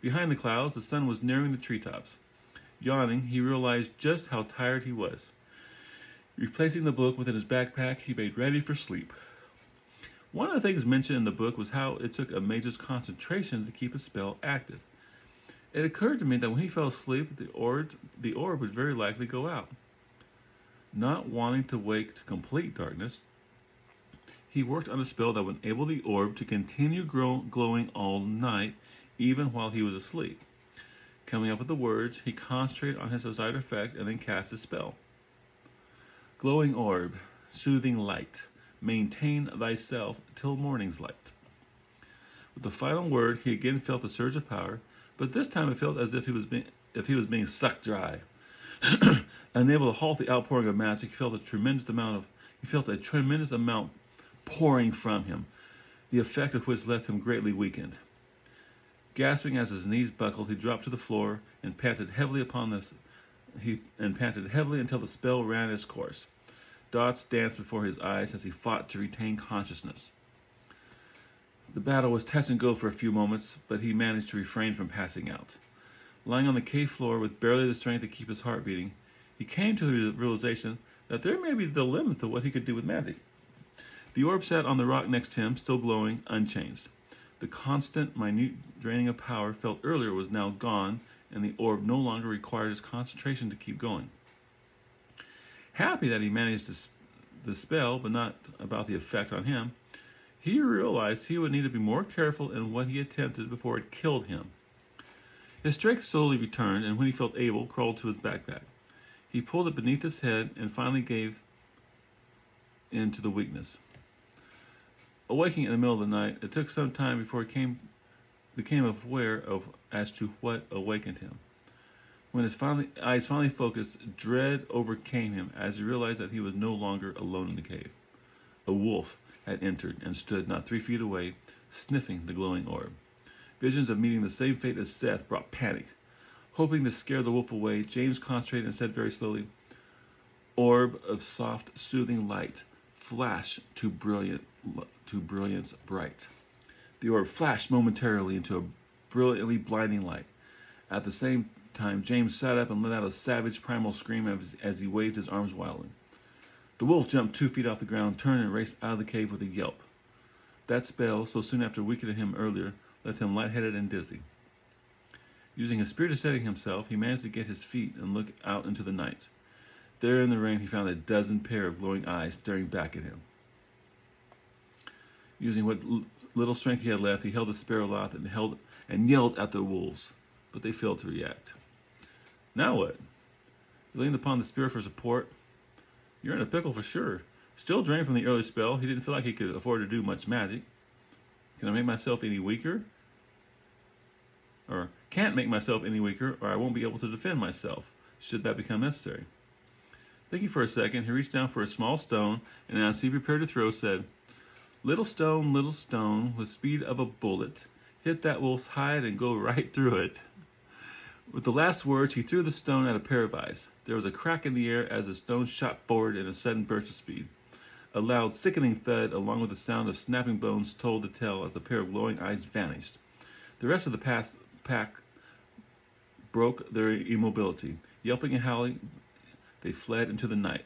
Behind the clouds, the sun was nearing the treetops. Yawning, he realized just how tired he was. Replacing the book within his backpack, he made ready for sleep. One of the things mentioned in the book was how it took a mage's concentration to keep a spell active. It occurred to me that when he fell asleep, the orb would very likely go out. Not wanting to wake to complete darkness, he worked on a spell that would enable the orb to continue glowing all night, even while he was asleep. Coming up with the words, he concentrated on his desired effect and then cast his spell. Glowing orb, soothing light, maintain thyself till morning's light. With the final word, he again felt the surge of power, but this time it felt as if he was being sucked dry. Unable to halt the outpouring of magic, he felt a tremendous amount pouring from him, the effect of which left him greatly weakened. Gasping as his knees buckled, he dropped to the floor and panted heavily until the spell ran its course. Dots danced before his eyes as he fought to retain consciousness. The battle was touch and go for a few moments, but he managed to refrain from passing out. Lying on the cave floor with barely the strength to keep his heart beating, he came to the realization that there may be the limit to what he could do with magic. The orb sat on the rock next to him, still glowing, unchanged. The constant, minute draining of power felt earlier was now gone, and the orb no longer required his concentration to keep going. Happy that he managed the spell, but not about the effect on him, he realized he would need to be more careful in what he attempted before it killed him. His strength slowly returned, and when he felt able, crawled to his backpack. He pulled it beneath his head and finally gave in to the weakness. Awaking in the middle of the night, it took some time before he became aware as to what awakened him. When his eyes finally focused, dread overcame him as he realized that he was no longer alone in the cave. A wolf had entered and stood not 3 feet away, sniffing the glowing orb. Visions of meeting the same fate as Seth brought panic. Hoping to scare the wolf away, James concentrated and said very slowly, "Orb of soft, soothing light, flash to brilliance bright." The orb flashed momentarily into a brilliantly blinding light. At the same time, James sat up and let out a savage primal scream as he waved his arms wildly. The wolf jumped 2 feet off the ground, turned and raced out of the cave with a yelp. That spell, so soon after weakening him earlier, left him lightheaded and dizzy. Using his spear to steady himself, he managed to get his feet and look out into the night. There in the rain, he found a dozen pair of glowing eyes staring back at him. Using what little strength he had left, he held the spear aloft and yelled at the wolves, but they failed to react. Now what? He leaned upon the spear for support. You're in a pickle for sure. Still drained from the early spell, he didn't feel like he could afford to do much magic. Can I make myself any weaker? Or can't make myself any weaker, or I won't be able to defend myself, should that become necessary. Thinking for a second, he reached down for a small stone, and as he prepared to throw, said, little stone, with speed of a bullet, hit that wolf's hide and go right through it. With the last words, he threw the stone at a pair of eyes. There was a crack in the air as the stone shot forward in a sudden burst of speed. A loud, sickening thud, along with the sound of snapping bones, told the tale as a pair of glowing eyes vanished. The rest of the pack broke their immobility. Yelping and howling, they fled into the night.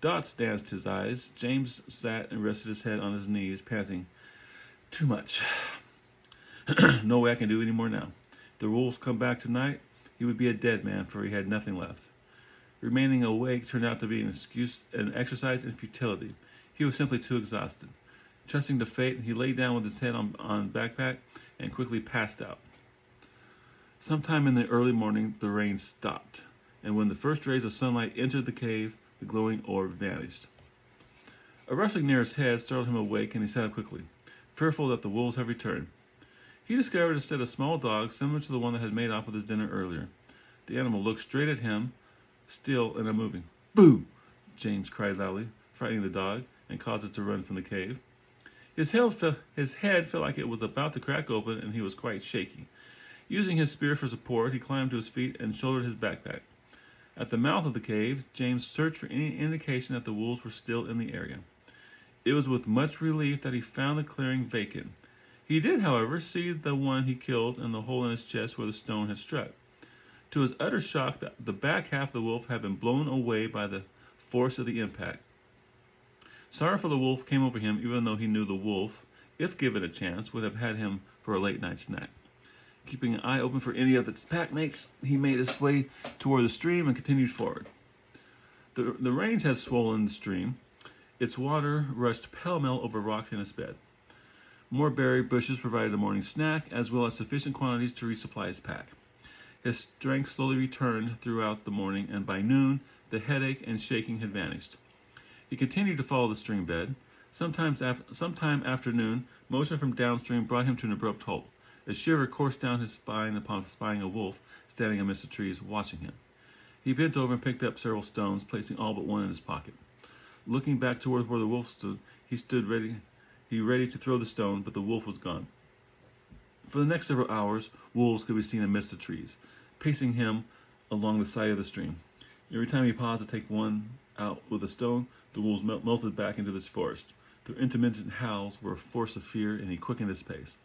Dots danced his eyes. James sat and rested his head on his knees, panting. Too much. No way I can do any more now. If the wolves come back tonight, he would be a dead man, for he had nothing left. Remaining awake turned out to be an exercise in futility. He was simply too exhausted. Trusting to fate, he lay down with his head on backpack and quickly passed out. Sometime in the early morning, the rain stopped, and when the first rays of sunlight entered the cave, the glowing orb vanished. A rustling near his head startled him awake, and he sat up quickly, fearful that the wolves had returned. He discovered instead a small dog similar to the one that had made off with his dinner earlier. The animal looked straight at him, still and unmoving. Boo! James cried loudly, frightening the dog, and caused it to run from the cave. His head felt like it was about to crack open, and he was quite shaky. Using his spear for support, he climbed to his feet and shouldered his backpack. At the mouth of the cave, James searched for any indication that the wolves were still in the area. It was with much relief that he found the clearing vacant. He did, however, see the one he killed and the hole in his chest where the stone had struck. To his utter shock, the back half of the wolf had been blown away by the force of the impact. Sorrow for the wolf came over him, even though he knew the wolf, if given a chance, would have had him for a late-night snack. Keeping an eye open for any of its packmates, he made his way toward the stream and continued forward. The rains had swollen the stream. Its water rushed pell-mell over rocks in its bed. More berry bushes provided a morning snack, as well as sufficient quantities to resupply his pack. His strength slowly returned throughout the morning, and by noon, the headache and shaking had vanished. He continued to follow the stream bed. Sometime after noon, motion from downstream brought him to an abrupt halt. A shiver coursed down his spine upon spying a wolf standing amidst the trees, watching him. He bent over and picked up several stones, placing all but one in his pocket. Looking back toward where the wolf stood, ready to throw the stone, but the wolf was gone. For the next several hours, wolves could be seen amidst the trees, pacing him along the side of the stream. Every time he paused to take one out with a stone, the wolves melted back into this forest. Their intermittent howls were a force of fear, and he quickened his pace.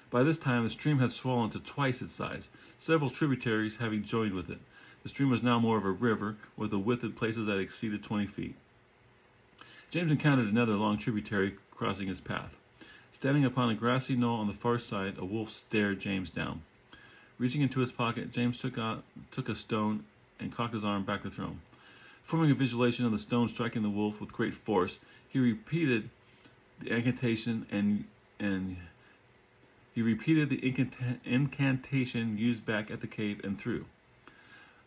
By this time, the stream had swollen to twice its size, several tributaries having joined with it. The stream was now more of a river, with a width in places that exceeded 20 feet. James encountered another long tributary crossing his path. Standing upon a grassy knoll on the far side, a wolf stared James down. Reaching into his pocket, James took a stone and cocked his arm back to throw him. Forming a visualization of the stone striking the wolf with great force, he repeated the incantation incantation used back at the cave and threw.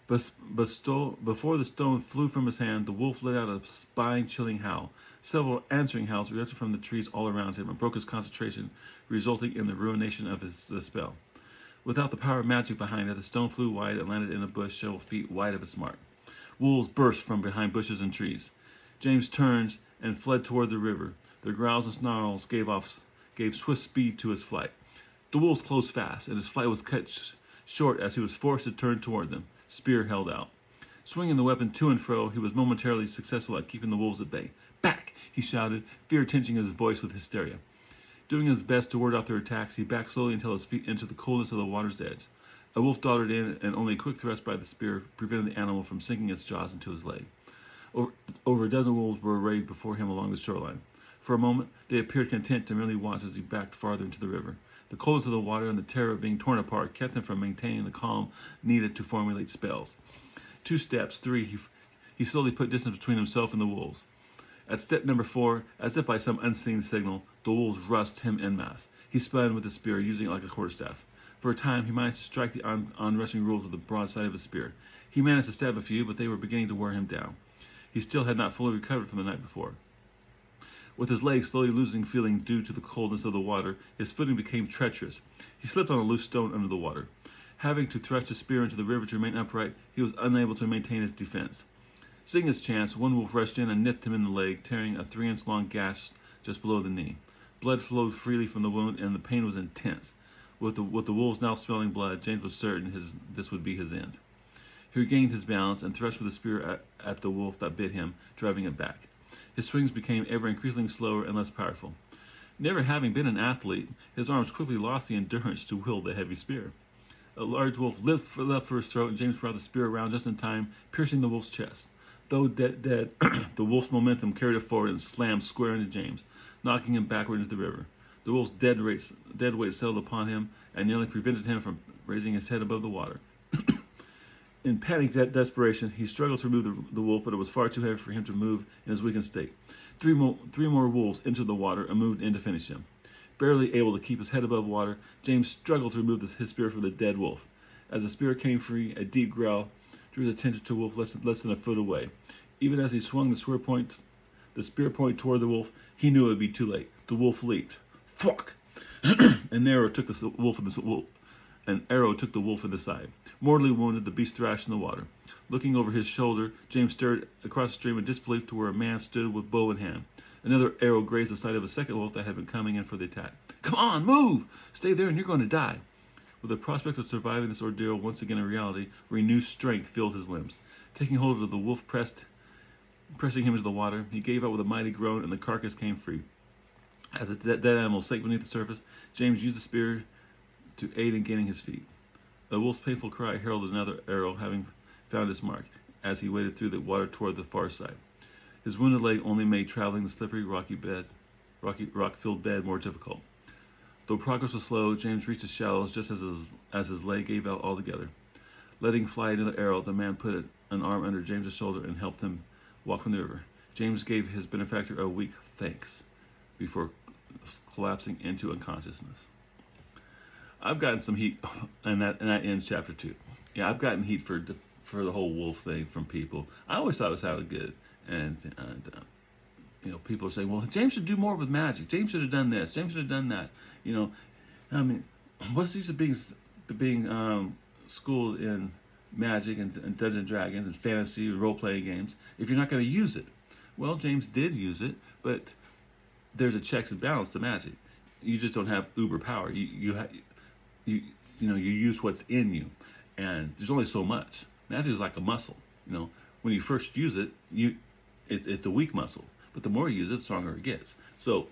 Before the stone flew from his hand, the wolf let out a spine-chilling howl. Several answering howls erupted from the trees all around him and broke his concentration, resulting in the ruination of the spell. Without the power of magic behind it, the stone flew wide and landed in a bush several feet wide of its mark. Wolves burst from behind bushes and trees. James turned and fled toward the river. Their growls and snarls gave swift speed to his flight. The wolves closed fast, and his flight was cut short as he was forced to turn toward them, spear held out. Swinging the weapon to and fro, he was momentarily successful at keeping the wolves at bay. Back! He shouted, fear tinting his voice with hysteria. Doing his best to ward off their attacks, he backed slowly until his feet entered the coolness of the water's edge. A wolf darted in, and only a quick thrust by the spear prevented the animal from sinking its jaws into his leg. Over a dozen wolves were arrayed before him along the shoreline. For a moment, they appeared content to merely watch as he backed farther into the river. The coldness of the water and the terror of being torn apart kept him from maintaining the calm needed to formulate spells. 2 steps, 3, he slowly put distance between himself and the wolves. At step number 4, as if by some unseen signal, the wolves rushed him en masse. He spun with the spear, using it like a quarterstaff. For a time, he managed to strike the onrushing wolves with the broadside of his spear. He managed to stab a few, but they were beginning to wear him down. He still had not fully recovered from the night before. With his legs slowly losing feeling due to the coldness of the water, his footing became treacherous. He slipped on a loose stone under the water. Having to thrust his spear into the river to remain upright, he was unable to maintain his defense. Seeing his chance, one wolf rushed in and nipped him in the leg, tearing a 3-inch long gash just below the knee. Blood flowed freely from the wound, and the pain was intense. With the wolves now smelling blood, James was certain this would be his end. He regained his balance and thrust with the spear at the wolf that bit him, driving it back. His swings became ever increasingly slower and less powerful. Never having been an athlete, his arms quickly lost the endurance to wield the heavy spear. A large wolf leapt for his throat, and James brought the spear around just in time, piercing the wolf's chest. Though dead, the wolf's momentum carried it forward and slammed square into James, knocking him backward into the river. The wolf's dead weight settled upon him and nearly prevented him from raising his head above the water. In panic desperation, he struggled to remove the wolf, but it was far too heavy for him to move in his weakened state. Three more wolves entered the water and moved in to finish him. Barely able to keep his head above water, James struggled to remove his spear from the dead wolf. As the spear came free, a deep growl drew his attention to a wolf less than a foot away. Even as he swung the spear point toward the wolf, he knew it would be too late. The wolf leaped. Thwack! An arrow took the wolf in the side. Mortally wounded, the beast thrashed in the water. Looking over his shoulder, James stared across the stream in disbelief to where a man stood with bow in hand. Another arrow grazed the side of a second wolf that had been coming in for the attack. "Come on, move! Stay there and you're going to die." With the prospect of surviving this ordeal once again in reality, renewed strength filled his limbs. Taking hold of the wolf, pressing him into the water, he gave out with a mighty groan, and the carcass came free. As the dead animal sank beneath the surface, James used the spear to aid in gaining his feet. The wolf's painful cry heralded another arrow having found its mark, as he waded through the water toward the far side. His wounded leg only made traveling the slippery, rock-filled bed more difficult. Though progress was slow, James reached the shallows just as his leg gave out altogether. Letting fly another arrow, the man put an arm under James's shoulder and helped him walk from the river. James gave his benefactor a weak thanks before collapsing into unconsciousness. I've gotten some heat, and that ends chapter 2. Yeah, I've gotten heat for the whole wolf thing from people. I always thought it sounded good, and people are saying, "Well, James should do more with magic. James should have done this. James should have done that." I mean, what's the use of being schooled in magic and Dungeons and Dragons and fantasy and role-playing games if you're not going to use it? Well, James did use it, but there's a checks and balance to magic. You just don't have uber power. You use what's in you, and there's only so much. Magic is like a muscle. When you first use it, it's a weak muscle, but the more you use it, the stronger it gets. So,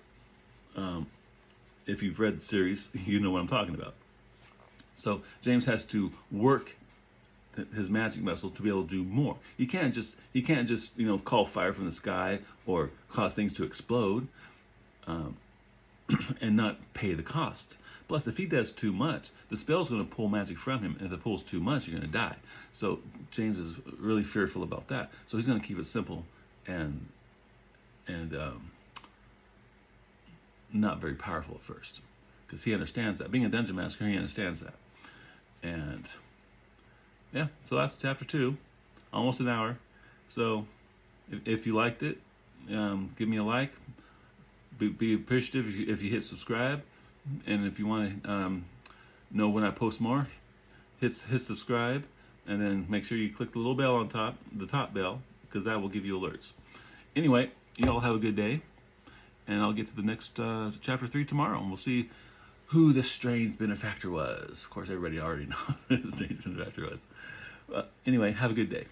if you've read the series, you know what I'm talking about. So James has to work his magic muscle to be able to do more. He can't just call fire from the sky or cause things to explode, and not pay the cost. Plus, if he does too much, the spell's going to pull magic from him. And if it pulls too much, you're going to die. So James is really fearful about that. So he's going to keep it simple and not very powerful at first, because he understands that. Being a dungeon master, he understands that. And yeah, so that's chapter 2, almost an hour. So if you liked it, give me a like. Be appreciative if you hit subscribe, and if you want to know when I post more, hit subscribe, and then make sure you click the little bell on top, the top bell, because that will give you alerts. Anyway, you all have a good day, and I'll get to the next chapter 3 tomorrow, and we'll see who the strange benefactor was. Of course, everybody already knows who the strange benefactor was. Anyway, have a good day.